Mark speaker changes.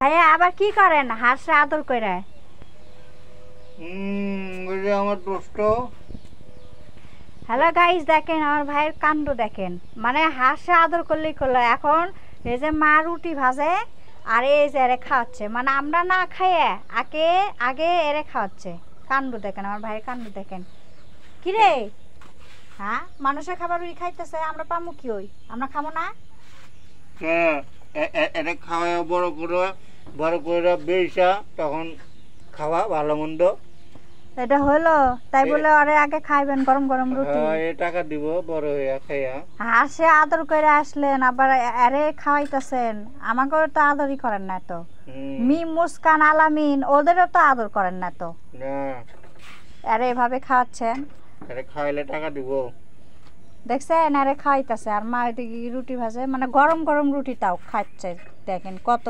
Speaker 1: ভাইয়া আবার কি করেন? হাঁসে আদর করে।
Speaker 2: আমার দোস্ত।
Speaker 1: হ্যালো গাইস, দেখেন আমার ভাইয়ের কাণ্ড দেখেন। মানে হাঁসে আদর করলেই করলো। এখন এই যে মা রুটি ভাজে আর এই যে এরে খাওয়াচ্ছে, মানে আমরা না খাইয়ে আগে আগে এরে খাওয়াচ্ছে। কাণ্ড দেখেন আমার ভাইয়ের কাণ্ড দেখেন। কি রে? হ্যাঁ, মানুষের খাবার ওই খাইতেছে, আমরা পামু কি? ওই আমরা খাবো না?
Speaker 2: হ্যাঁ, এটা খাওয়া বড় করে বেশা তখন খাওয়া ভালো মন্দ।
Speaker 1: এটা হলো তাই বলে আরে আগে খাইবেন গরম গরম রুটি।
Speaker 2: টাকা দিব বড় হইয়া খাইয়া।
Speaker 1: হাসে আদর করে আসলেন আবার আরে খাওয়াইতেছেন। আমাকেও তো আদরই করেন না তো। মিম মুস্কান আলামিন ওদেরও তো আদর করেন না তো।
Speaker 2: না,
Speaker 1: আরে এভাবে খাওয়াচ্ছেন।
Speaker 2: এটা খাইলে টাকা দিব।
Speaker 1: দেখছেন আরে খাওয়াইতেছে আর মা এদিকে রুটি ভাজে, মানে গরম গরম রুটি তাও খাচ্ছে। দেখেন কত